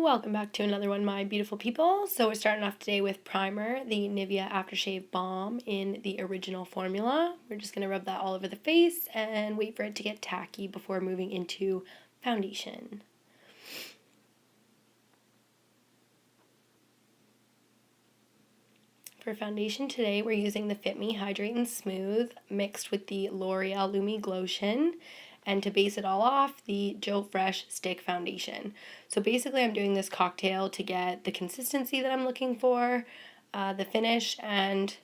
Welcome back to another one, my beautiful people. So we're starting off today with primer, the Nivea Aftershave Balm in the original formula. We're just going to rub that all over the face and wait for it to get tacky before moving into foundation. For foundation today, we're using the FitMe Hydrate and Smooth mixed with the L'Oreal Lumi Glotion, and to base it all off, the Joe Fresh Stick Foundation. So basically I'm doing this cocktail to get the consistency that I'm looking for, the finish, and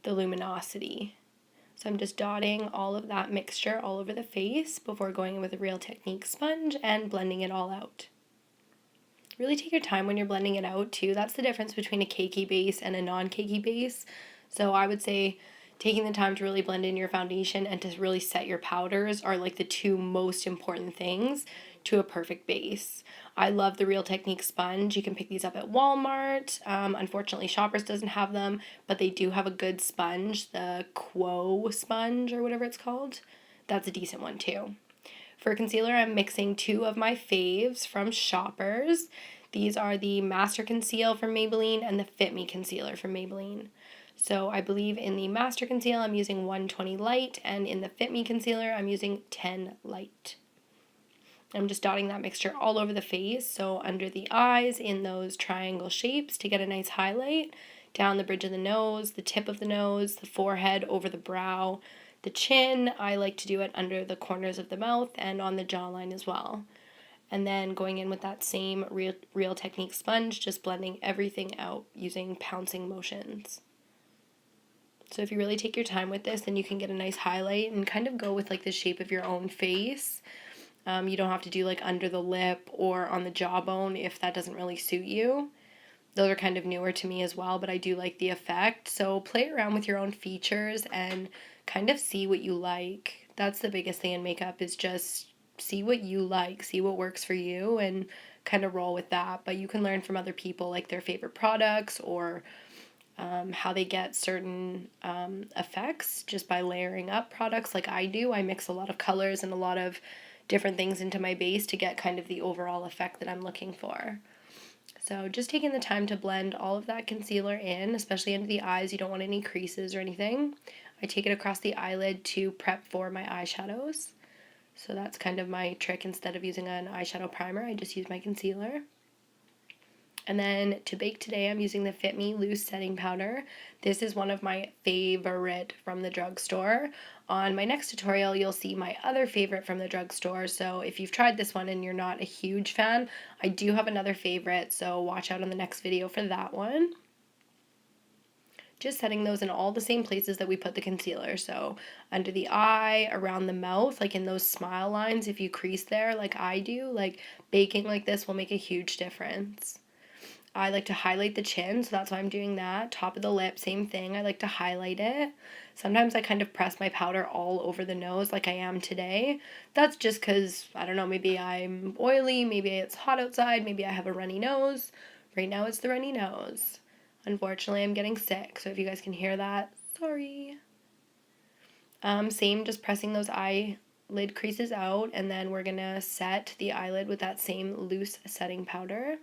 the luminosity. So I'm just dotting all of that mixture all over the face before going in with a Real Technique sponge and blending it all out. Really take your time when you're blending it out too. That's the difference between a cakey base and a non-cakey base. So I would say taking the time to really blend in your foundation and to really set your powders are like the two most important things to a perfect base. I love the Real Technique sponge. You can pick these up at Walmart. Unfortunately, Shoppers doesn't have them, but they do have a good sponge, the Quo sponge or whatever it's called. That's a decent one too. For concealer, I'm mixing two of my faves from Shoppers. These are the Master Conceal from Maybelline and the FitMe Concealer from Maybelline. So I believe in the Master Conceal, I'm using 120 Light, and in the FitMe Concealer, I'm using 10 Light. I'm just dotting that mixture all over the face, so under the eyes in those triangle shapes to get a nice highlight, down the bridge of the nose, the tip of the nose, the forehead, over the brow, the chin. I like to do it under the corners of the mouth and on the jawline as well. And then going in with that same Real Technique sponge, just blending everything out using pouncing motions. So if you really take your time with this, then you can get a nice highlight and kind of go with like the shape of your own face. You don't have to do like under the lip or on the jawbone if that doesn't really suit you. Those are kind of newer to me as well, but I do like the effect. So play around with your own features and kind of see what you like. That's the biggest thing in makeup, is just see what you like, see what works for you, and kind of roll with that. But you can learn from other people, like their favorite products or how they get certain effects just by layering up products like I do. I mix a lot of colors and a lot of different things into my base to get kind of the overall effect that I'm looking for. So just taking the time to blend all of that concealer in, especially under the eyes. You don't want any creases or anything. I take it across the eyelid to prep for my eyeshadows. So that's kind of my trick. Instead of using an eyeshadow primer, I just use my concealer. And then to bake today, I'm using the FitMe Loose Setting Powder. This is one of my favorite from the drugstore. On my next tutorial, you'll see my other favorite from the drugstore. So if you've tried this one and you're not a huge fan, I do have another favorite, so watch out on the next video for that one. Just setting those in all the same places that we put the concealer. So under the eye, around the mouth, like in those smile lines, if you crease there like I do, like baking like this will make a huge difference. I like to highlight the chin, so that's why I'm doing that. Top of the lip, same thing. I like to highlight it. Sometimes I kind of press my powder all over the nose like I am today. That's just because, I don't know, maybe I'm oily, maybe it's hot outside, maybe I have a runny nose. Right now it's the runny nose. Unfortunately, I'm getting sick, so if you guys can hear that, sorry. Same, just pressing those eyelid creases out, and then we're going to set the eyelid with that same loose setting powder.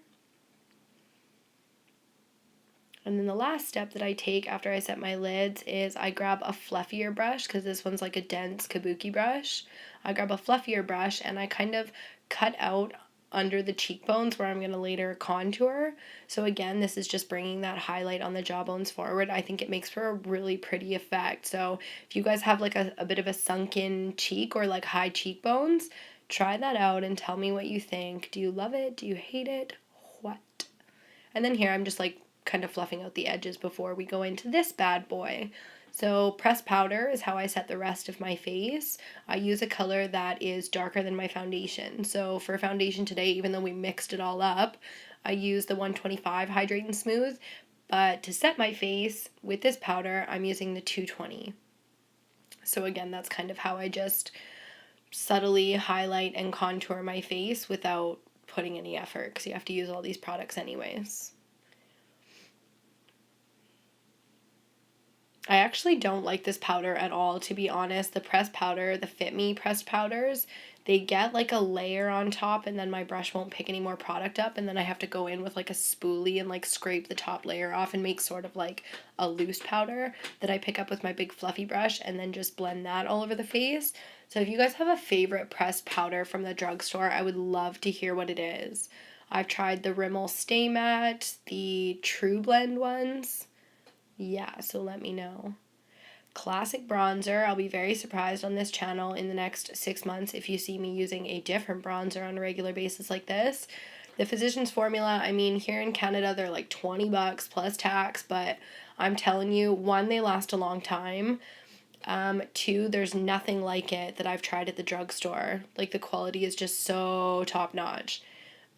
And then the last step that I take after I set my lids is I grab a fluffier brush, because this one's like a dense kabuki brush. I grab a fluffier brush and I kind of cut out under the cheekbones where I'm going to later contour. So again, this is just bringing that highlight on the jawbones forward. I think it makes for a really pretty effect. So if you guys have like a bit of a sunken cheek or like high cheekbones, try that out and tell me what you think. Do you love it? Do you hate it? What? And then here I'm just like kind of fluffing out the edges before we go into this bad boy. So pressed powder is how I set the rest of my face. I use a color that is darker than my foundation. So for foundation today, even though we mixed it all up, I used the 125 Hydrate and Smooth, but to set my face with this powder, I'm using the 220. So again, that's kind of how I just subtly highlight and contour my face without putting any effort, because you have to use all these products anyways. I actually don't like this powder at all, to be honest. The pressed powder, the FitMe pressed powders, they get like a layer on top, and then my brush won't pick any more product up, and then I have to go in with like a spoolie and like scrape the top layer off and make sort of like a loose powder that I pick up with my big fluffy brush, and then just blend that all over the face. So if you guys have a favorite pressed powder from the drugstore, I would love to hear what it is. I've tried the Rimmel Stay Matte, the True Blend ones. Yeah, so let me know. Classic bronzer. I'll be very surprised on this channel in the next 6 months if you see me using a different bronzer on a regular basis like this. The Physicians Formula, I mean, here in Canada they're like $20 plus tax, but I'm telling you, one, they last a long time. Two, there's nothing like it that I've tried at the drugstore. Like, the quality is just so top notch.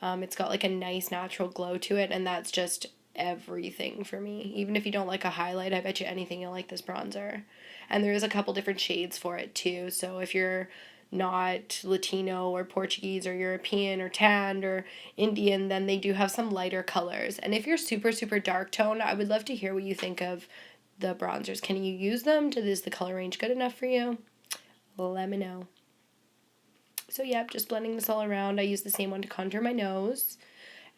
It's got like a nice natural glow to it, and that's just everything for me. Even if you don't like a highlight, I bet you anything you'll like this bronzer. And there is a couple different shades for it too, so if you're not Latino or Portuguese or European or tanned or Indian, then they do have some lighter colors. And if you're super, super dark tone, I would love to hear what you think of the bronzers. Can you use them? Is the color range good enough for you? Let me know. So yep, just blending this all around. I use the same one to contour my nose.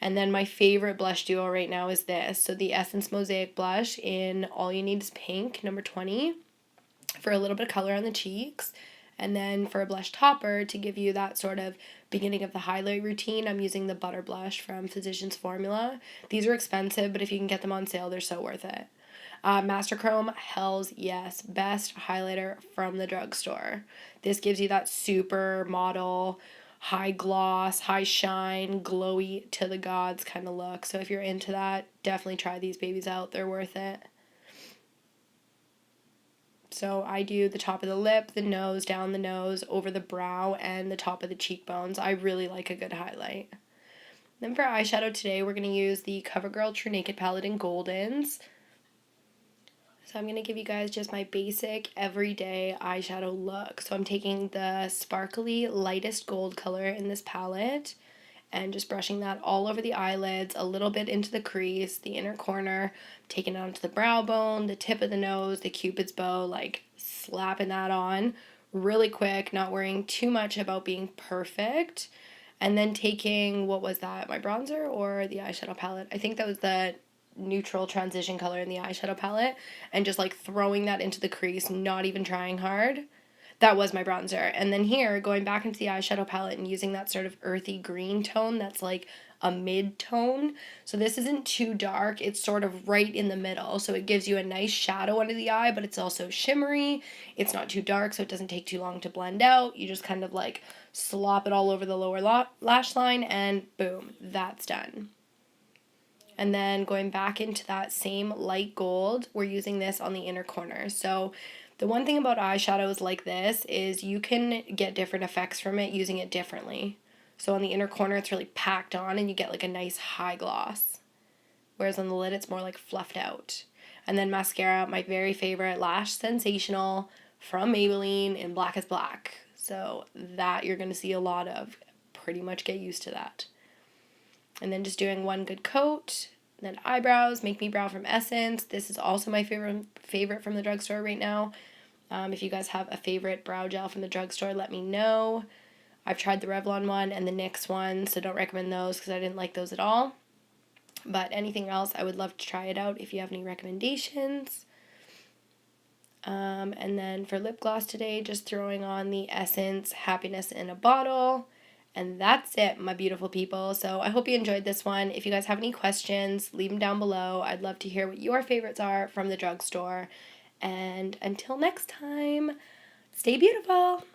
And then my favorite blush duo right now is this. So the Essence Mosaic blush in All You Need Is Pink, number 20, for a little bit of color on the cheeks. And then for a blush topper, to give you that sort of beginning of the highlight routine, I'm using the Butter Blush from Physicians Formula. These are expensive, but if you can get them on sale, they're so worth it. Master Chrome, hells yes, best highlighter from the drugstore. This gives you that super model, high gloss, high shine, glowy to the gods kind of look. So if you're into that, definitely try these babies out. They're worth it. So I do the top of the lip, the nose, down the nose, over the brow, and the top of the cheekbones. I really like a good highlight. Then for eyeshadow today, we're going to use the CoverGirl TruNaked palette in Goldens. So I'm going to give you guys just my basic everyday eyeshadow look. So I'm taking the sparkly lightest gold color in this palette and just brushing that all over the eyelids, a little bit into the crease, the inner corner, taking it onto the brow bone, the tip of the nose, the cupid's bow, like slapping that on really quick, not worrying too much about being perfect. And then taking, what was that, my bronzer or the eyeshadow palette? I think that was the neutral transition color in the eyeshadow palette, and just like throwing that into the crease, not even trying hard. That was my bronzer. And then here, going back into the eyeshadow palette and using that sort of earthy green tone that's like a mid-tone. So this isn't too dark, it's sort of right in the middle. So it gives you a nice shadow under the eye, but it's also shimmery. It's not too dark, so it doesn't take too long to blend out. You just kind of like slop it all over the lower lash line, and boom, that's done. And then going back into that same light gold, we're using this on the inner corner. So the one thing about eyeshadows like this is you can get different effects from it using it differently. So on the inner corner, it's really packed on and you get like a nice high gloss. Whereas on the lid, it's more like fluffed out. And then mascara, my very favorite, Lash Sensational from Maybelline in Blackest Black. So that you're going to see a lot of. Pretty much get used to that. And then just doing one good coat. And then eyebrows, Make Me Brow from Essence. This is also my favorite from the drugstore right now. If you guys have a favorite brow gel from the drugstore, let me know. I've tried the Revlon one and the NYX one, so don't recommend those because I didn't like those at all. But anything else, I would love to try it out if you have any recommendations. And then for lip gloss today, just throwing on the Essence Happiness in a Bottle. And that's it, my beautiful people. So I hope you enjoyed this one. If you guys have any questions, leave them down below. I'd love to hear what your favorites are from the drugstore. And until next time, stay beautiful.